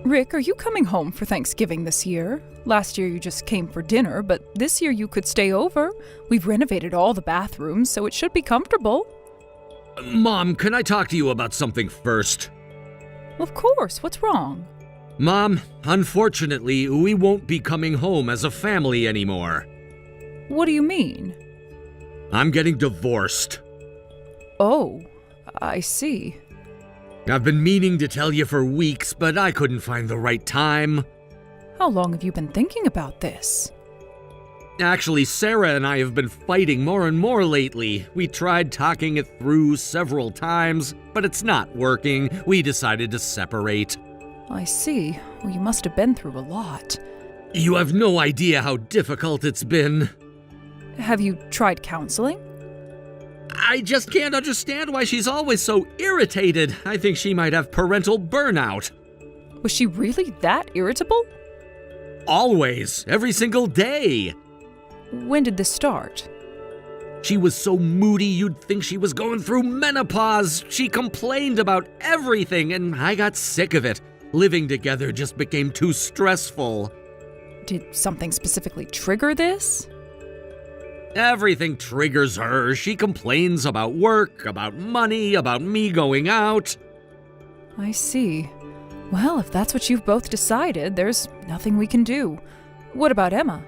Rick, are you coming home for Thanksgiving this year? Last year you just came for dinner, but this year you could stay over. We've renovated all the bathrooms, so it should be comfortable. Mom, can I talk to you about something first? Of course, what's wrong? Mom, unfortunately, we won't be coming home as a family anymore. What do you mean? I'm getting divorced. Oh, I see. I've been meaning to tell you for weeks, but I couldn't find the right time. How long have you been thinking about this? Actually, Sarah and I have been fighting more and more lately. We tried talking it through several times, but it's not working. We decided to separate. I see. Well, you must have been through a lot. You have no idea how difficult it's been. Have you tried counseling? I just can't understand why she's always so irritated. I think she might have parental burnout. Was she really that irritable? Always, every single day. When did this start? She was so moody you'd think she was going through menopause. She complained about everything, and I got sick of it. Living together just became too stressful. Did something specifically trigger this? Everything triggers her. She complains about work, about money, about me going out. I see. Well, if that's what you've both decided, there's nothing we can do. What about Emma?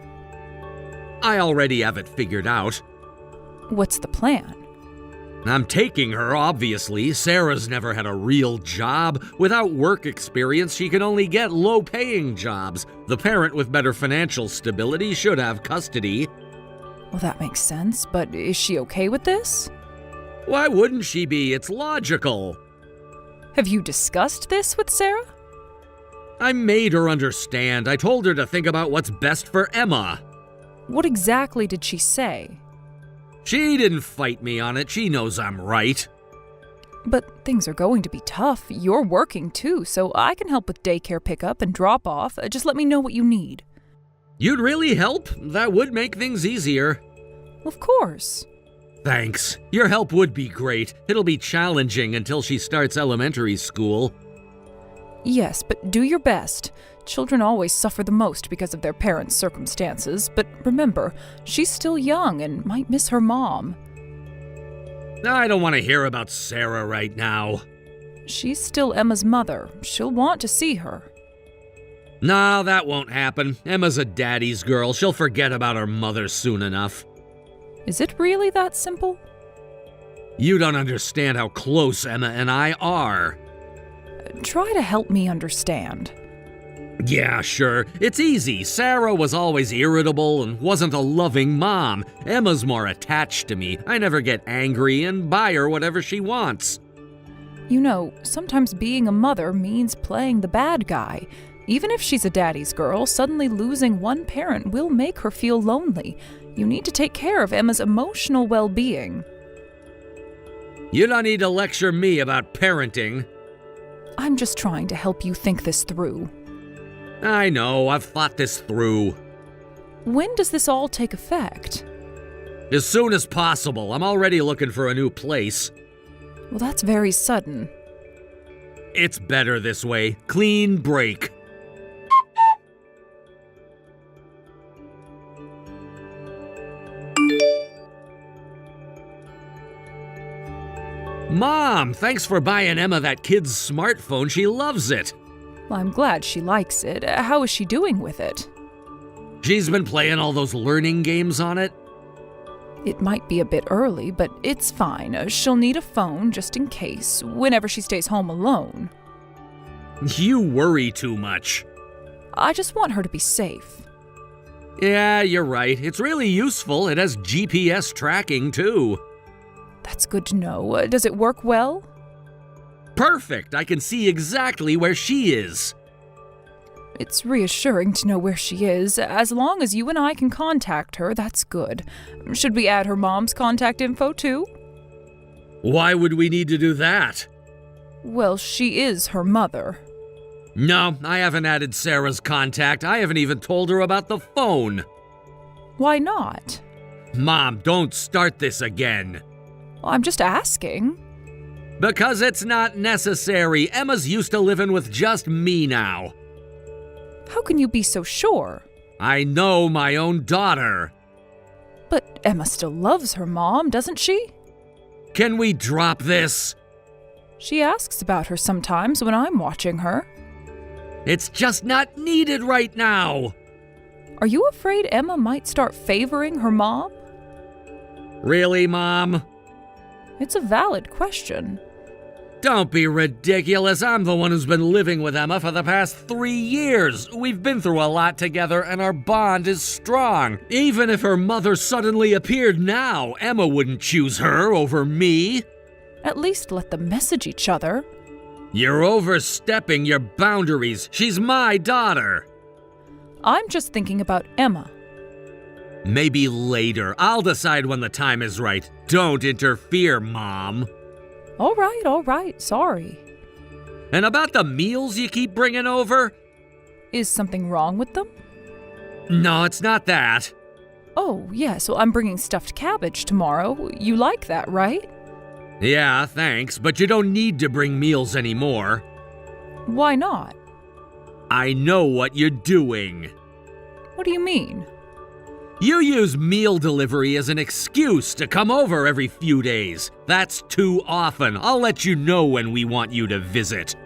I already have it figured out. What's the plan? I'm taking her, obviously. Sarah's never had a real job. Without work experience, she can only get low-paying jobs. The parent with better financial stability should have custody. Well, that makes sense, but is she okay with this? Why wouldn't she be? It's logical. Have you discussed this with Sarah? I made her understand. I told her to think about what's best for Emma. What exactly did she say? She didn't fight me on it. She knows I'm right. But things are going to be tough. You're working too, so I can help with daycare pickup and drop off. Just let me know what you need. You'd really help? That would make things easier. Of course. Thanks. Your help would be great. It'll be challenging until she starts elementary school. Yes, but do your best. Children always suffer the most because of their parents' circumstances, but remember, she's still young and might miss her mom. I don't want to hear about Sarah right now. She's still Emma's mother. She'll want to see her. No, that won't happen. Emma's a daddy's girl. She'll forget about her mother soon enough. Is it really that simple? You don't understand how close Emma and I are. Try to help me understand. Yeah, sure. It's easy. Sarah was always irritable and wasn't a loving mom. Emma's more attached to me. I never get angry and buy her whatever she wants. You know, sometimes being a mother means playing the bad guy. Even if she's a daddy's girl, suddenly losing one parent will make her feel lonely. You need to take care of Emma's emotional well-being. You don't need to lecture me about parenting. I'm just trying to help you think this through. I know, I've thought this through. When does this all take effect? As soon as possible. I'm already looking for a new place. Well, that's very sudden. It's better this way. Clean break. Mom, thanks for buying Emma that kid's smartphone. She loves it. Well, I'm glad she likes it. How is she doing with it? She's been playing all those learning games on it. It might be a bit early, but it's fine. She'll need a phone just in case, whenever she stays home alone. You worry too much. I just want her to be safe. Yeah, you're right. It's really useful. It has GPS tracking, too. That's good to know. Does it work well? Perfect! I can see exactly where she is. It's reassuring to know where she is. As long as you and I can contact her, that's good. Should we add her mom's contact info, too? Why would we need to do that? Well, she is her mother. No, I haven't added Sarah's contact. I haven't even told her about the phone. Why not? Mom, don't start this again. I'm just asking. Because it's not necessary. Emma's used to living with just me now. How can you be so sure? I know my own daughter. But Emma still loves her mom, doesn't she? Can we drop this? She asks about her sometimes when I'm watching her. It's just not needed right now. Are you afraid Emma might start favoring her mom? Really, Mom? It's a valid question. Don't be ridiculous. I'm the one who's been living with Emma for the past 3 years. We've been through a lot together and our bond is strong. Even if her mother suddenly appeared now, Emma wouldn't choose her over me. At least let them message each other. You're overstepping your boundaries. She's my daughter. I'm just thinking about Emma. Maybe later. I'll decide when the time is right. Don't interfere, Mom. All right, sorry. And about the meals you keep bringing over? Is something wrong with them? No, it's not that. Oh, yes, well, I'm bringing stuffed cabbage tomorrow. You like that, right? Yeah, thanks, but you don't need to bring meals anymore. Why not? I know what you're doing. What do you mean? You use meal delivery as an excuse to come over every few days. That's too often. I'll let you know when we want you to visit.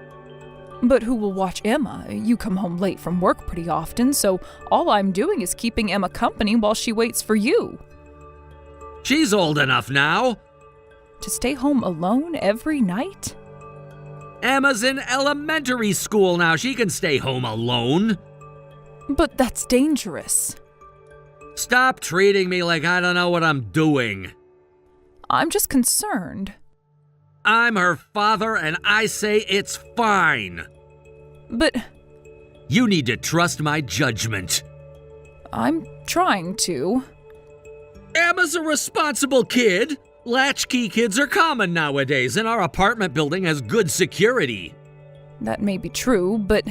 But who will watch Emma? You come home late from work pretty often, so all I'm doing is keeping Emma company while she waits for you. She's old enough now. To stay home alone every night? Emma's in elementary school now. She can stay home alone. But that's dangerous. Stop treating me like I don't know what I'm doing. I'm just concerned. I'm her father and I say it's fine. But You need to trust my judgment. I'm trying to. Emma's a responsible kid. Latchkey kids are common nowadays, and our apartment building has good security. That may be true, but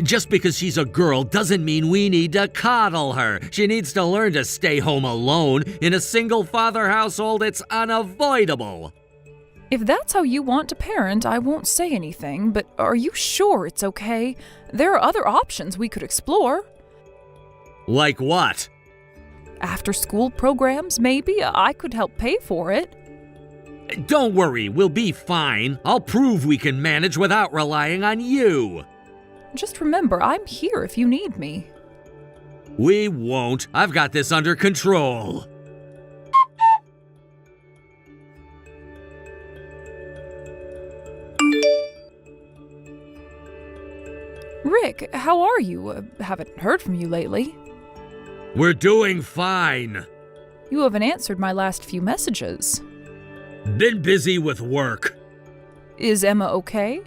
Just because she's a girl doesn't mean we need to coddle her. She needs to learn to stay home alone. In a single-father household, it's unavoidable. if that's how you want to parent, I won't say anything, but are you sure it's okay? There are other options we could explore. Like what? After-school programs, maybe? I could help pay for it. Don't worry, we'll be fine. I'll prove we can manage without relying on you. Just remember, I'm here if you need me. We won't. I've got this under control. Rick, how are you? Haven't heard from you lately. We're doing fine. You haven't answered my last few messages. Been busy with work. Is Emma okay?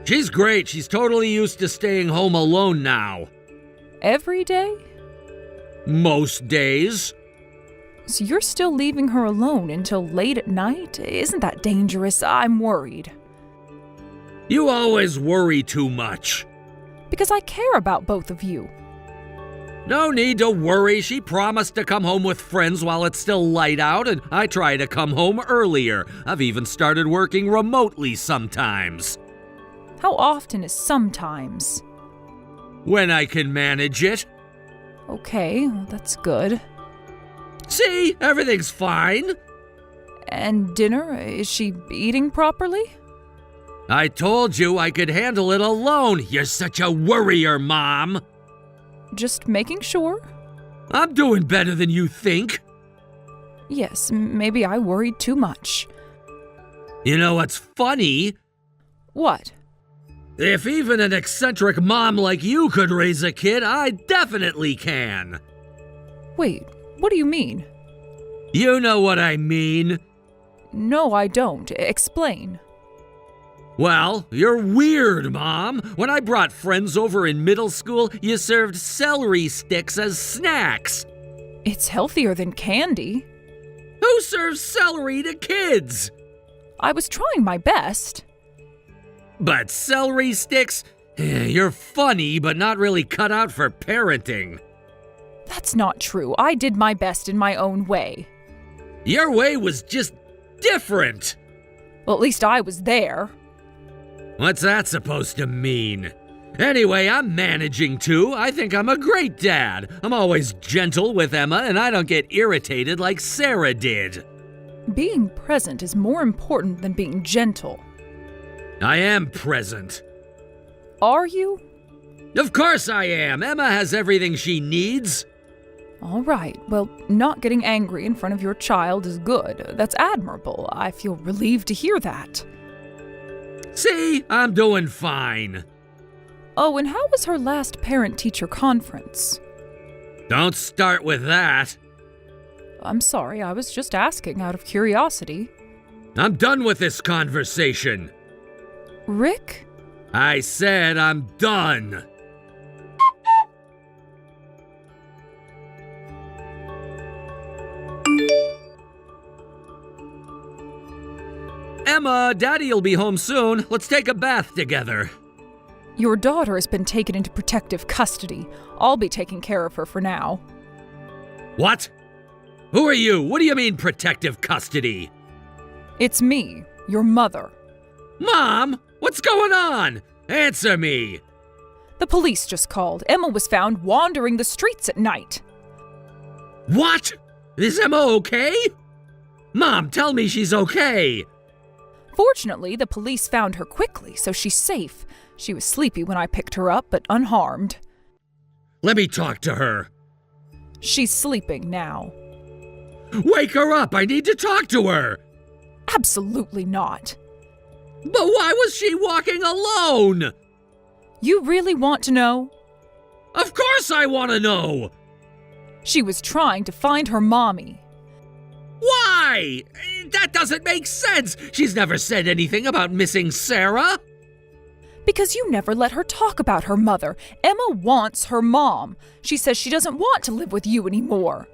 She's great. She's totally used to staying home alone now. Every day? Most days. So you're still leaving her alone until late at night? Isn't that dangerous? I'm worried. You always worry too much. Because I care about both of you. No need to worry. She promised to come home with friends while it's still light out, and I try to come home earlier. I've even started working remotely sometimes. How often is sometimes? When I can manage it. Okay, well, that's good. See, everything's fine. And dinner? Is she eating properly? I told you I could handle it alone. You're such a worrier, Mom. Just making sure? I'm doing better than you think. Yes, maybe I worried too much. You know what's funny? What? If even an eccentric mom like you could raise a kid, I definitely can. Wait, what do you mean? You know what I mean. No, I don't. Explain. Well, you're weird, Mom. When I brought friends over in middle school, you served celery sticks as snacks. It's healthier than candy. Who serves celery to kids? I was trying my best. But celery sticks? You're funny, but not really cut out for parenting. That's not true. I did my best in my own way. Your way was just different. Well, at least I was there. What's that supposed to mean? Anyway, I'm managing to. I think I'm a great dad. I'm always gentle with Emma, and I don't get irritated like Sarah did. Being present is more important than being gentle. I am present. Are you? Of course I am. Emma has everything she needs. All right. Well, not getting angry in front of your child is good. That's admirable. I feel relieved to hear that. See, I'm doing fine. Oh, and how was her last parent-teacher conference? Don't start with that. I'm sorry, I was just asking out of curiosity. I'm done with this conversation. Rick? I said I'm done. Emma, Daddy'll be home soon. Let's take a bath together. Your daughter has been taken into protective custody. I'll be taking care of her for now. What? Who are you? What do you mean protective custody? It's me, your mother. Mom, what's going on? Answer me. The police just called. Emma was found wandering the streets at night. What? Is Emma okay? Mom, tell me she's okay. Fortunately, the police found her quickly, so she's safe. She was sleepy when I picked her up, but unharmed. Let me talk to her. She's sleeping now. Wake her up! I need to talk to her! Absolutely not. But why was she walking alone? You really want to know? Of course I want to know! She was trying to find her mommy. Why? That doesn't make sense! She's never said anything about missing Sarah! Because you never let her talk about her mother. Emma wants her mom. She says she doesn't want to live with you anymore.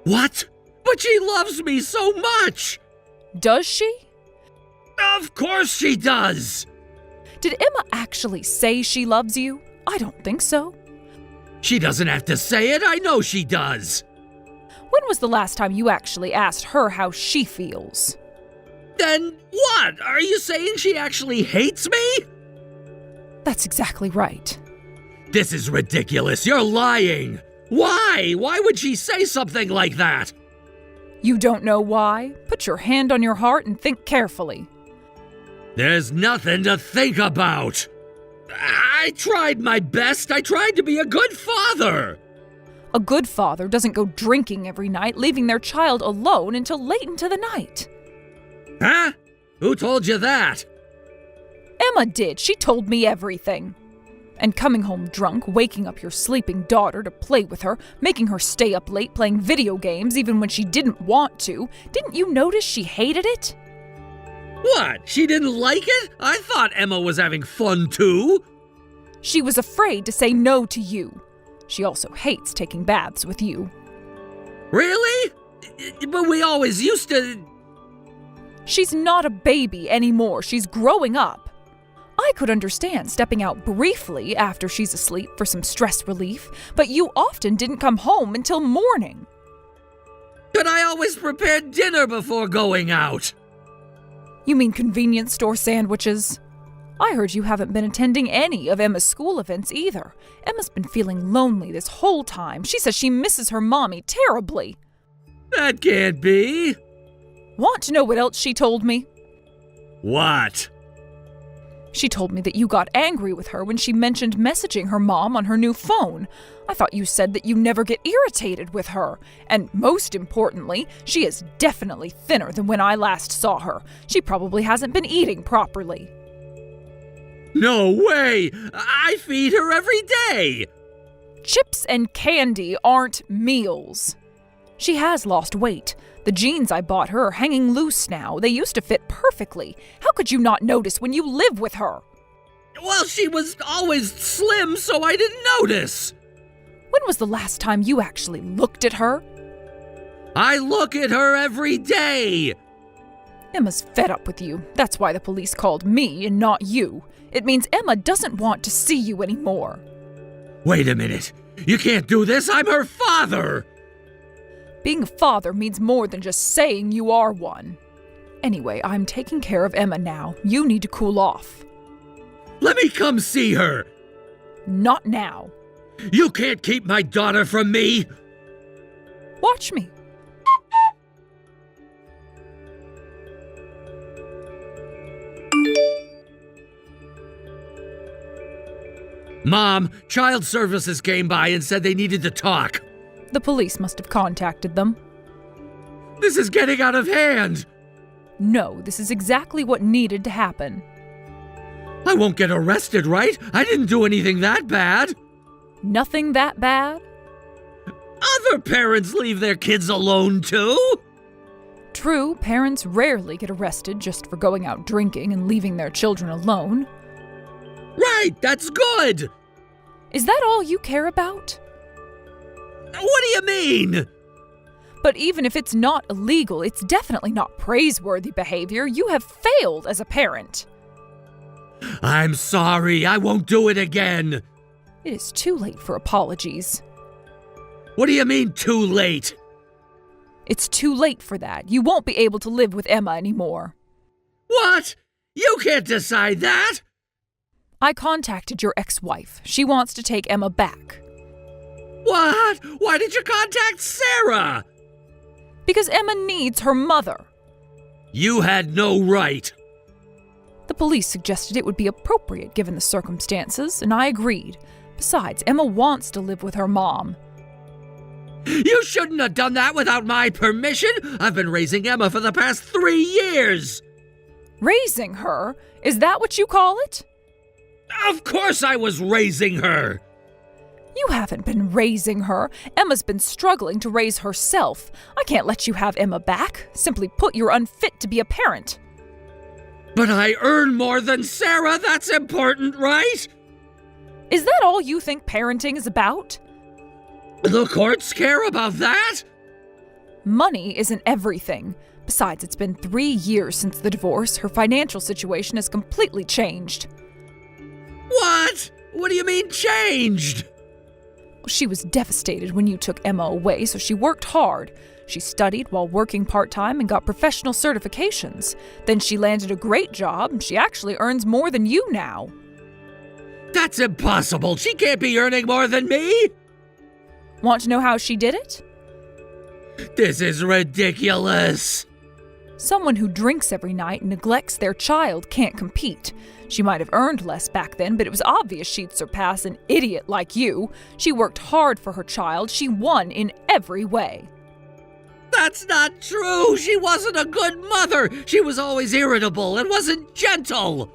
What? But she loves me so much! Does she? Of course she does! Did Emma actually say she loves you? I don't think so. She doesn't have to say it, I know she does. When was the last time you actually asked her how she feels? Then what? Are you saying she actually hates me? That's exactly right. This is ridiculous. You're lying. Why? Why would she say something like that? You don't know why? Put your hand on your heart and think carefully. There's nothing to think about. I tried my best. I tried to be a good father. A good father doesn't go drinking every night, leaving their child alone until late into the night. Huh? Who told you that? Emma did. She told me everything. And coming home drunk, waking up your sleeping daughter to play with her, making her stay up late playing video games even when she didn't want to. Didn't you notice she hated it? What? She didn't like it? I thought Emma was having fun too. She was afraid to say no to you. She also hates taking baths with you. Really? But we always used to... She's not a baby anymore. She's growing up. I could understand stepping out briefly after she's asleep for some stress relief, but you often didn't come home until morning. But I always prepared dinner before going out. You mean convenience store sandwiches? I heard you haven't been attending any of Emma's school events either. Emma's been feeling lonely this whole time. She says she misses her mommy terribly. That can't be. Want to know what else she told me? What? She told me that you got angry with her when she mentioned messaging her mom on her new phone. I thought you said that you never get irritated with her. And most importantly, she is definitely thinner than when I last saw her. She probably hasn't been eating properly. No way! I feed her every day! Chips and candy aren't meals. She has lost weight. The jeans I bought her are hanging loose now. They used to fit perfectly. How could you not notice when you live with her? Well, she was always slim, so I didn't notice. When was the last time you actually looked at her? I look at her every day. Emma's fed up with you. That's why the police called me and not you. It means Emma doesn't want to see you anymore. Wait a minute. You can't do this. I'm her father. Being a father means more than just saying you are one. Anyway, I'm taking care of Emma now. You need to cool off. Let me come see her! Not now. You can't keep my daughter from me! Watch me. Mom, child services came by and said they needed to talk. The police must have contacted them. This is getting out of hand! No, this is exactly what needed to happen. I won't get arrested, right? I didn't do anything that bad. Nothing that bad? Other parents leave their kids alone, too. True, parents rarely get arrested just for going out drinking and leaving their children alone. Right, that's good. Is that all you care about? What do you mean? But even if it's not illegal, it's definitely not praiseworthy behavior. You have failed as a parent. I'm sorry, I won't do it again. It is too late for apologies. What do you mean, too late? It's too late for that. You won't be able to live with Emma anymore. What? You can't decide that! I contacted your ex-wife. She wants to take Emma back. What? Why did you contact Sarah? Because Emma needs her mother. You had no right. The police suggested it would be appropriate given the circumstances, and I agreed. Besides, Emma wants to live with her mom. You shouldn't have done that without my permission. I've been raising Emma for the past 3 years. Raising her? Is that what you call it? Of course I was raising her. You haven't been raising her. Emma's been struggling to raise herself. I can't let you have Emma back. Simply put, you're unfit to be a parent. But I earn more than Sarah. That's important, right? Is that all you think parenting is about? The courts care about that? Money isn't everything. Besides, it's been 3 years since the divorce. Her financial situation has completely changed. What? What do you mean changed? She was devastated when you took Emma away, so she worked hard. She studied while working part-time and got professional certifications. Then she landed a great job, and she actually earns more than you now. That's impossible. She can't be earning more than me. Want to know how she did it? This is ridiculous. Someone who drinks every night and neglects their child can't compete. She might have earned less back then, but it was obvious she'd surpass an idiot like you. She worked hard for her child. She won in every way. That's not true. She wasn't a good mother. She was always irritable and wasn't gentle.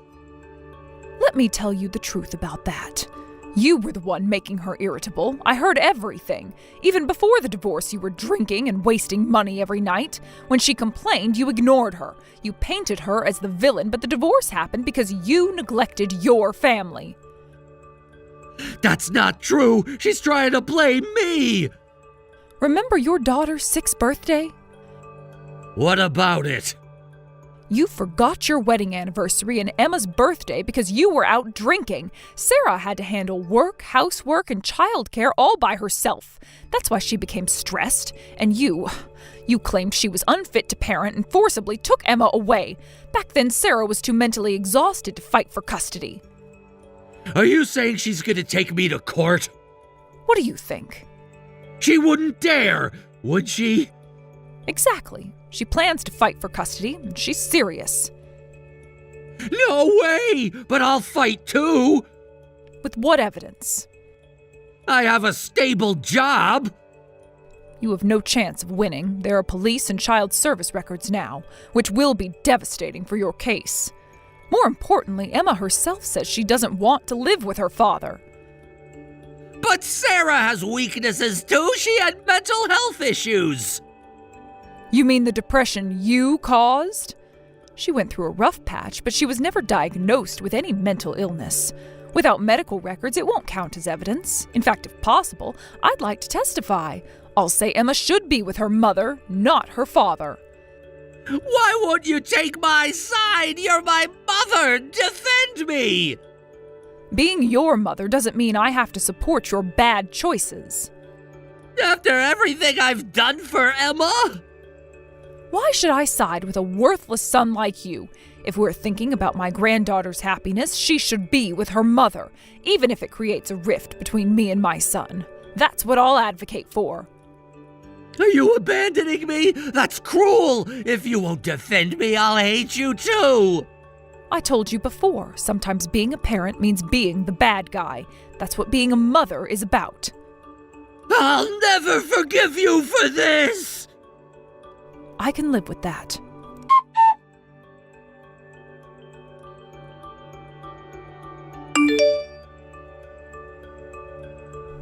Let me tell you the truth about that. You were the one making her irritable. I heard everything. Even before the divorce, you were drinking and wasting money every night. When she complained, you ignored her. You painted her as the villain, but the divorce happened because you neglected your family. That's not true. She's trying to blame me. Remember your daughter's 6th birthday? What about it? You forgot your wedding anniversary and Emma's birthday because you were out drinking. Sarah had to handle work, housework, and childcare all by herself. That's why she became stressed. And you claimed she was unfit to parent and forcibly took Emma away. Back then, Sarah was too mentally exhausted to fight for custody. Are you saying she's gonna take me to court? What do you think? She wouldn't dare, would she? Exactly. She plans to fight for custody, and she's serious. No way! But I'll fight too! With what evidence? I have a stable job! You have no chance of winning. There are police and child service records now, which will be devastating for your case. More importantly, Emma herself says she doesn't want to live with her father. But Sarah has weaknesses too! She had mental health issues! You mean the depression you caused? She went through a rough patch, but she was never diagnosed with any mental illness. Without medical records, it won't count as evidence. In fact, if possible, I'd like to testify. I'll say Emma should be with her mother, not her father. Why won't you take my side? You're my mother! Defend me! Being your mother doesn't mean I have to support your bad choices. After everything I've done for Emma? Why should I side with a worthless son like you? If we're thinking about my granddaughter's happiness, she should be with her mother, even if it creates a rift between me and my son. That's what I'll advocate for. Are you abandoning me? That's cruel! If you won't defend me, I'll hate you too! I told you before, sometimes being a parent means being the bad guy. That's what being a mother is about. I'll never forgive you for this! I can live with that.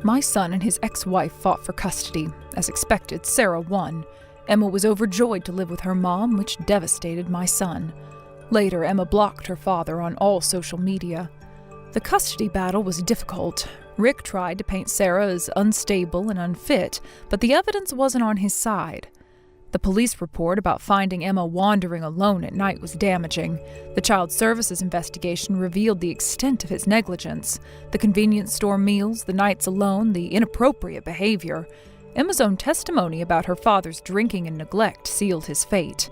My son and his ex-wife fought for custody. As expected, Sarah won. Emma was overjoyed to live with her mom, which devastated my son. Later, Emma blocked her father on all social media. The custody battle was difficult. Rick tried to paint Sarah as unstable and unfit, but the evidence wasn't on his side. The police report about finding Emma wandering alone at night was damaging. The Child Services investigation revealed the extent of his negligence. The convenience store meals, the nights alone, the inappropriate behavior. Emma's own testimony about her father's drinking and neglect sealed his fate.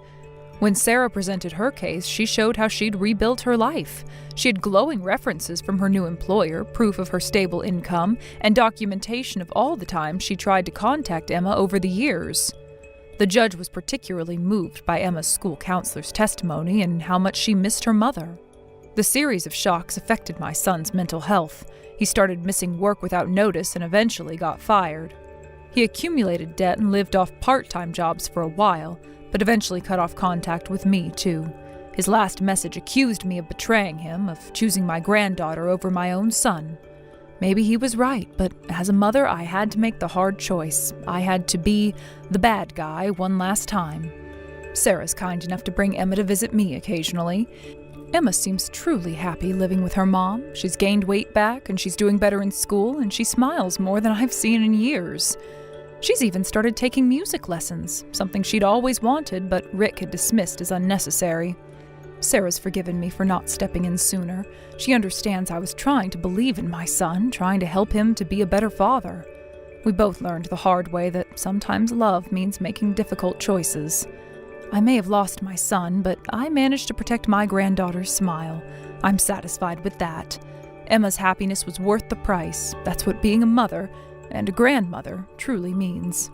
When Sarah presented her case, she showed how she'd rebuilt her life. She had glowing references from her new employer, proof of her stable income, and documentation of all the times she tried to contact Emma over the years. The judge was particularly moved by Emma's school counselor's testimony and how much she missed her mother. The series of shocks affected my son's mental health. He started missing work without notice and eventually got fired. He accumulated debt and lived off part-time jobs for a while, but eventually cut off contact with me, too. His last message accused me of betraying him, of choosing my granddaughter over my own son. Maybe he was right, but as a mother, I had to make the hard choice. I had to be the bad guy one last time. Sarah's kind enough to bring Emma to visit me occasionally. Emma seems truly happy living with her mom. She's gained weight back, and she's doing better in school, and she smiles more than I've seen in years. She's even started taking music lessons, something she'd always wanted, but Rick had dismissed as unnecessary. Sarah's forgiven me for not stepping in sooner. She understands I was trying to believe in my son, trying to help him to be a better father. We both learned the hard way that sometimes love means making difficult choices. I may have lost my son, but I managed to protect my granddaughter's smile. I'm satisfied with that. Emma's happiness was worth the price. That's what being a mother and a grandmother truly means.